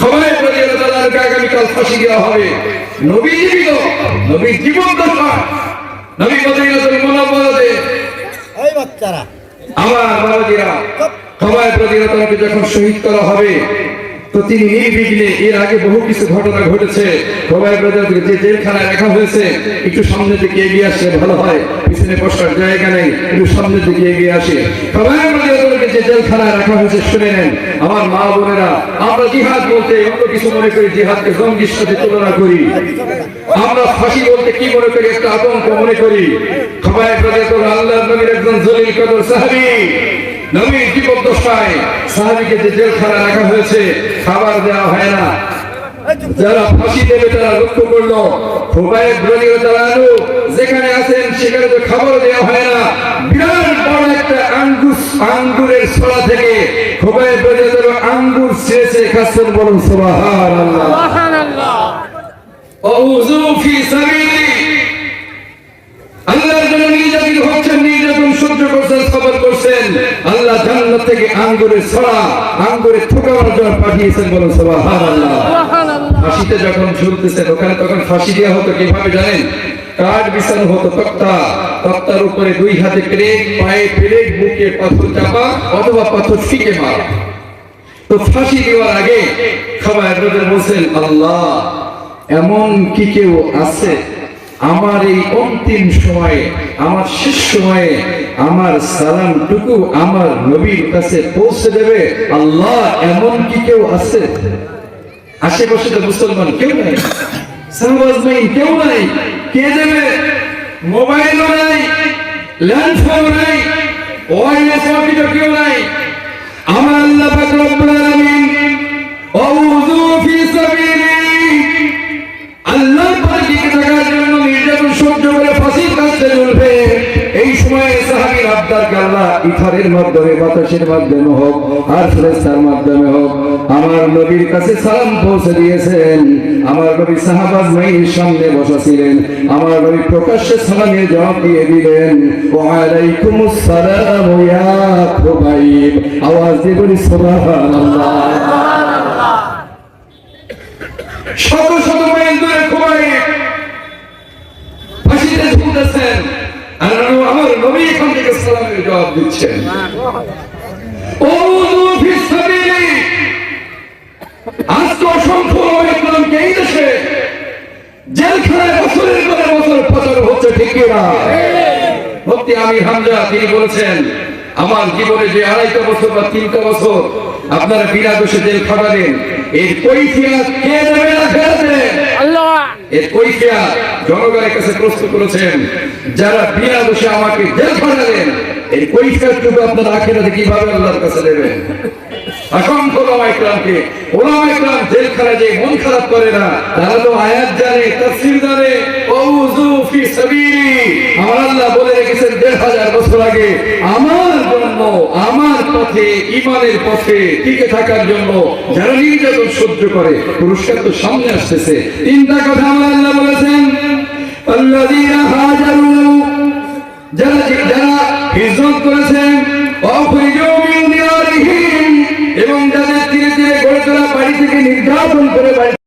খোবাইব রাদিয়াল্লাহু আনহু আগামীকাল ফাঁসি দেওয়া হবে। নবী জীবিত, নবী জীবন্ত নবী মদিনাতুল মুনাওয়ারাতে। এই বাচ্চারা আমার বাবাজিরা, খোবাইব রাদিয়াল্লাহু আনহুকে যখন শহীদ করা হবে তো তিনি নির্বিঘ্নে, এর আগে বহু কিছু ঘটনা ঘটেছে, খোবাইব রাদিয়াল্লাহু আনহুকে যে জেলখানায় রাখা হয়েছে, একটু সামনের দিকে এগিয়ে আসলে ভালো হয়, পিছনে বসার জায়গা নেই, একটু সামনের দিকে এগিয়ে আসে। খোবাইব রাদিয়াল্লাহু আনহুকে যে জেলখানায় রাখা হয়েছে শুনে নেন আমার মা বোনেরা। আমরা জিহাদ বলতে অন্য কিছু মনে করি, জিহাদকে জঙ্গির সাথে তুলনা করি। আমরা ফাঁসি বলতে কি মনে করি? একটা আতঙ্ক মনে করি। খোবাইব রাদিয়াল্লাহু আনহু আল্লাহর নবীর একজন জলিল কদর সাহাবী, নবীর জীবদ্দশায় সাহাবীকে যে জেলখানায় রাখা হয়েছে, খাবার দেওয়া হয় না। যারা ফাঁসি দেবে তারা লক্ষ্য করলো খোবাইব রাদিয়াল্লাহু আনহু যেখানে আছেন সেখানে তো খাবার দেওয়া হয় না। বিরাট বড় একটা আঙ্গুরের ছড়া থেকে খোবাইব রাদিয়াল্লাহু আনহু আঙ্গুর ছেঁচে খাচ্ছেন। বলুন সুবহানাল্লাহ, সুবহানাল্লাহ। ওযু ফি সাবিলি, আল্লাহর জন্য নির্যাতিত হচ্ছেন, নির্যাতন সহ্য করছেন, সবর করছেন। আল্লাহ জান্নাত থেকে আঙ্গুরের ছড়া, আঙ্গুরের থোকার জন্য পাঠিয়েছেন। বলুন সুবহানাল্লাহ, সুবহানাল্লাহ। ফাঁসিতে যখন ঝুলতেছেন ওখানে তখন ফাঁসি দেওয়া হতো কিভাবে জানেন? কাঠ বিছানো হতো, তক্তার উপরে দুই হাতে ক্রেক, পায়ে পেরেক, বুকে পাথর চাপা অথবা পাথর ফিকে মারা। তো ফাঁসি দেওয়ার আগে খোবাইব রাদিয়াল্লাহু বলছেন, আল্লাহ এমন কি কেউ আছে আমার এই অন্তিম সময়ে, আমার শেষ সময়ে আমার সালামটুকু আমার নবীর কাছে পৌঁছে দেবে? আল্লাহ এমন কি কেউ আছে? আশেপাশে তো মুসলমান কেউ নাই, সাহাবাজ নাই, কেউ নাই। কে দেবে? মোবাইলও নাই, ল্যান্ডফোন নাই, ওয়্যারলেস ওয়াকিটও কেউ নাই। আমার আল্লাহ পাক রব্বুল আলামিন ওযু ফি সাবিলি, আল্লাহর পথে থাকার জন্য নির্যাতন সহ্য করে ফাঁসির কাছে ঝুলবে। এই সময় সাহাবীর আবদার আল্লাহ ইথারের মাধ্যমে, বাতাসের মাধ্যমে হোক আর ফেরেশতার মাধ্যমে হোক আমার নবীর কাছে সালাম পৌঁছে দিয়েছেন। আমার নবী সাহাবা আজমাইনের সামনে বসা ছিলেন, আমার নবী প্রকাশ্যে সালামের জবাব দিয়ে দিলেন, ওয়া আলাইকুমুস সালাম ইয়া খোবাইব। আওয়াজ দিয়ে বলি সুবহানাল্লাহ, সুবহানাল্লাহ। শত শত মাইল দূরে খোবাইব ফাঁসিতে ঝুলতেছেন, আর আমার নবী এখান থেকে সালামের জবাব দিচ্ছেন। ওযু ফি সাবিলি, আজকে অসংখ্য ইসলামকে এই দেশে জেলখানায় বছরের পর বছর পাচার হচ্ছে, ঠিক কিনা? মুফতি আমির হামজা তিনি বলেছেন, আমার জীবনে যে 2.5 বছর বা 3 বছর আপনারা বিনা দোষে জেল খাটালেন, এর কৈফিয়ত কে দেবে? আখিরাতে আল্লাহ। এর কৈফিয়ত জনগণের কাছে প্রস্তুত করেছেন। যারা বিনা দোষে আমাকে জেল খাটালেন, এর কৈফিয়তটুকু আপনারা আখিরাতে কিভাবে আল্লাহর কাছে দেবেন? অসংখ্য ওলামা ইকরাম জেলখানায় যে মন খারাপ করে না, তারা তো আয়াত জানে, তাফসীর জানে। ওযু ফি সাবিলি, আমার আল্লাহ বলে রেখেছেন 1000 বছর আগে আমার জন্য, আমার পথে, ঈমানের পথে টিকে থাকার জন্য যারা নির্যাতন সহ্য করে পুরস্কার তো সামনে আসতেছে। 3টা কথা আমার আল্লাহ বলেছেন।